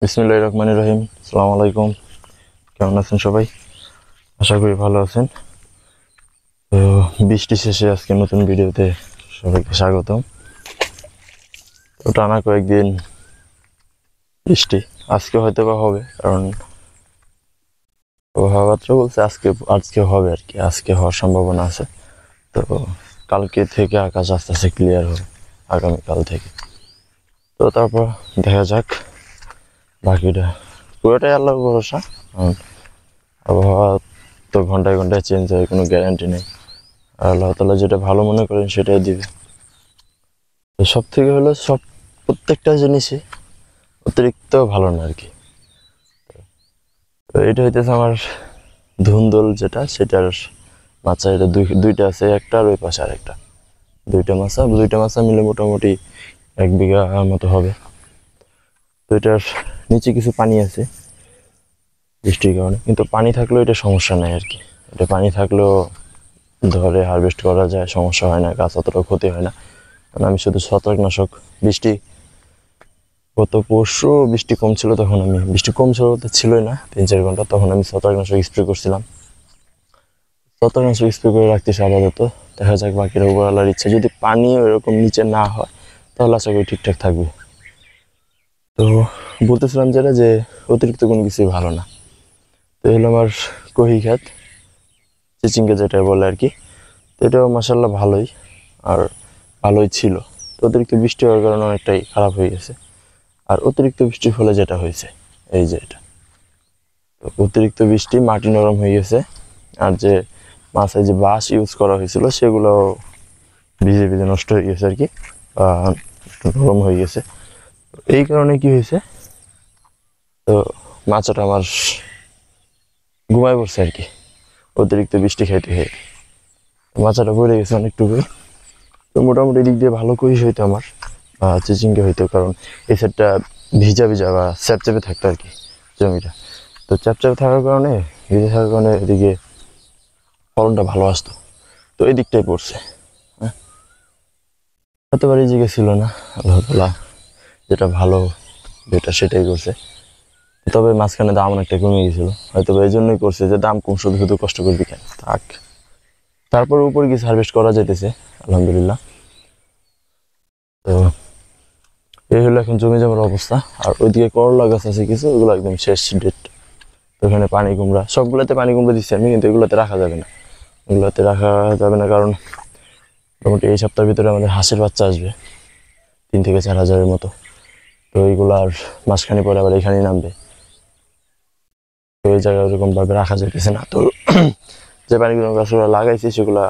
বিসমিল্লাহির রহমানির রহিম। আসসালামু আলাইকুম। কেমন আছেন সবাই? আশা করি ভালো আছেন। তো বৃষ্টি শেষে আজকে নতুন ভিডিওতে সবাইকে স্বাগতম। তো টানা কয়েকদিন বৃষ্টি, আজকে হয়তো বা হবে, কারণ আবহাওয়াত্র বলছে আজকে আজকে হবে আর কি, আজকে হওয়ার সম্ভাবনা আছে। তো কালকে থেকে আকাশ আস্তে আস্তে ক্লিয়ার হবে, আগামীকাল থেকে। তো তারপর দেখা যাক বাকিটা, পুরোটাই আল্লাহর ভরসা। কারণ আবহাওয়া তো ঘন্টায় ঘন্টায় চেঞ্জ হয়, কোনো গ্যারান্টি নেই। আর আল্লাহ তাআলা যেটা ভালো মনে করেন সেটাই দিবে। তো সব থেকে হলো প্রত্যেকটা জিনিসই অতিরিক্ত ভালো না আর কি। তো এটা হইতেছে আমার ধুন্দল, যেটা সেটার মাছা। এটা দুইটা আছে, একটা আর ওই পাশে আরেকটা। দুইটা মাছা মিলে মোটামুটি 1 বিঘা মতো হবে। তো এটার নিচে কিছু পানি আছে বৃষ্টির কারণে, কিন্তু পানি থাকলেও এটা সমস্যা নাই আর কি। এটা পানি থাকলেও ধরে হারভেস্ট করা যায়, সমস্যা হয় না, গাছ অতটা ক্ষতি হয় না। কারণ আমি শুধু ছত্রাকনাশক, বৃষ্টি গত পরশু বৃষ্টি কম ছিল, তখন আমি বৃষ্টি কম ছিল বলতে ছিলই না, 3-4 ঘন্টা, তখন আমি ছত্রাকনাশক স্প্রে করছিলাম। ছত্রাকনাশক স্প্রে করে রাখতেছি আপাতত। দেখা যাক বাকিরা উপরওয়ালার ইচ্ছা, যদি পানি ওইরকম নিচে না হয় তাহলে আশা করি ঠিকঠাক থাকবে। তো বলতেছিলাম যেটা, যে অতিরিক্ত কোনো কিছুই ভালো না। তো হলো আমার কহি খাত, চিচিঙ্গা যেটা বলে আর কি। তো এটাও মাসাল্লাহ ভালোই, আর ভালোই ছিল। তো অতিরিক্ত বৃষ্টি হওয়ার কারণে অনেকটাই খারাপ হয়ে গেছে। আর অতিরিক্ত বৃষ্টির ফলে যেটা হয়েছে, এই যে এটা, তো অতিরিক্ত বৃষ্টি মাটি নরম হয়ে গেছে। আর যে মাছের যে বাঁশ ইউজ করা হয়েছিল সেগুলো ভিজে ভিজে নষ্ট হয়ে গেছে আর কি, নরম হয়ে গেছে। এই কারণে কি হয়েছে, তো মাছটা আমার ঘুমায় পড়ছে আর কি, অতিরিক্ত বৃষ্টি খাইতে খেয়ে মাছটা পড়ে গেছে অনেকটুকুই। তো মোটামুটি দিক দিয়ে ভালো করিস হইতো আমার, চিচিঙ্গে হইতো, কারণ এই সাইডটা ভিজা ভিজা বা চ্যাপচ্যাপে থাকতো আর কি জমিটা। তো চ্যাপচ্যাপে থাকার কারণে, ভিজে থাকার কারণে এদিকে ফলনটা ভালো আসতো। তো এই দিকটাই পড়ছে। হ্যাঁ, হতে পারে এই দিকে ছিল না, আল্লাহ তাআলা যেটা ভালো যেটা সেটাই করছে। তবে মাঝখানে দাম অনেকটা কমে গেছিল, হয়তো এই জন্যই করছে যে দাম কম, শুধু শুধু কষ্ট করবি কেন, থাক। তারপর উপরে কিছু হারভেস্ট করা যাইতেছে আলহামদুলিল্লাহ। তো এই হলো এখন জমি জমার অবস্থা। আর ওইদিকে করলা গাছ আছে কিছু, ওগুলো একদম শেষ ডেট। তো এখানে পানি কুমড়া, সবগুলোতে পানি কুমড়া দিচ্ছি আমি, কিন্তু এগুলোতে রাখা যাবে না। এগুলোতে রাখা যাবে না কারণ মোটামুটি এই সপ্তাহের ভিতরে আমাদের হাঁসের বাচ্চা আসবে 3 থেকে 4 হাজারের মতো। তো এইগুলো আর মাসখানি পরে আবার এখানেই নামবে। তো ওই জায়গায় ওরকম ভাবে রাখা যাইতেছে না। তো যে পানিগুলো গাছগুলো লাগাইছি সেগুলো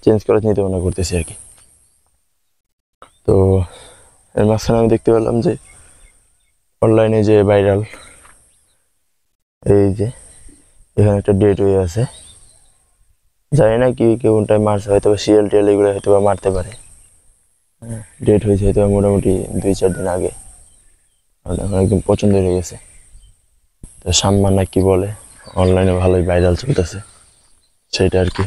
চেঞ্জ করে নিতে মনে করতেছি আর কি। তো এর মাঝখানে আমি দেখতে পেলাম যে অনলাইনে যে ভাইরাল, এই যে এখানে একটা ডেট হয়ে আছে, জানি না কি কোনটাই মারছে, হয়তো শিয়াল টিয়াল এগুলো হয়তো বা মারতে পারে। ডেট হয়েছে হয়তো মোটামুটি 2-4 দিন আগে, আর এখন একদম পছন্দ হয়ে গেছে। তো সাম্মা না কি বলে, অনলাইনে ভালোই ভাইরাল চলতেছে সেইটা আর কি,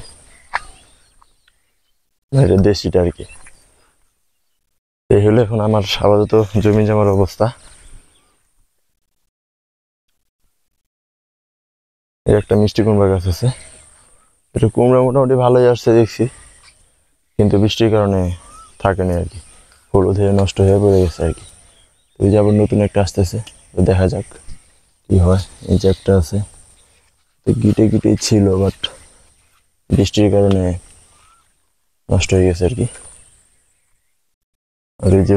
এটা দেশিটা আর কি। এই হলো এখন আমার আপাতত জমি জমার অবস্থা। এর একটা মিষ্টি কুমড়া গাছ আছে, এটা কুমড়া মোটামুটি ভালোই আসছে দেখছি, কিন্তু বৃষ্টির কারণে থাকেনি আর কি, হলুদ হয়ে নষ্ট হয়ে পড়ে গেছে আর কি। ওই যে আবার নতুন একটা আসতেছে, তো দেখা যাক কি হয়। এই যে একটা আছে, তো গিটে গিটে ছিল, বাট বৃষ্টির কারণে নষ্ট হয়ে গেছে আর কি। আর এই যে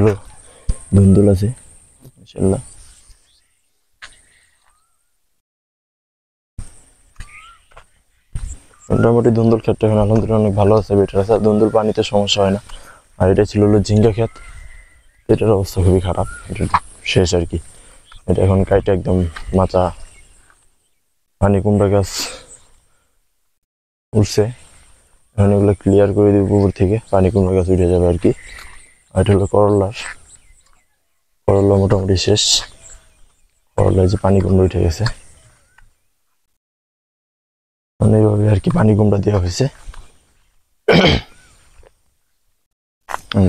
ধুন্দুল আছে মাশাআল্লাহ। মোটামুটি ধুন্দুল ক্ষেতটা এখন আলহামদুলিল্লাহ অনেক ভালো আছে, বেটার আছে, ধুন্দুল পানিতে সমস্যা হয় না। আর এটা ছিল হলো ঝিঙ্গা ক্ষেত, এটার অবস্থা খুবই খারাপ, এটা শেষ আর কি। এটা এখন কাইটা একদম মাচা, পানি কুমড়া গাছ উঠছে, এখন এগুলো ক্লিয়ার করে দিব, পুকুর থেকে পানি কুমড়া গাছ উঠে যাবে আর কি। আর এটা হলো করলা মোটামুটি শেষ, করলায় যে পানি কুমড়া উঠে গেছে, মানে এইভাবে আর কি পানি কুমড়া দেওয়া হয়েছে।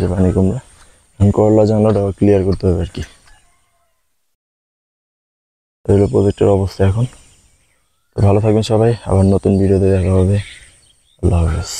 যে পানি কুমড়া, করলা জানলাটাও ক্লিয়ার করতে হবে আর কি। তো হলো প্রজেক্টের অবস্থা এখন। তো ভালো থাকবেন সবাই, আবার নতুন ভিডিওতে দেখা হবে। আল্লাহ হাফেজ।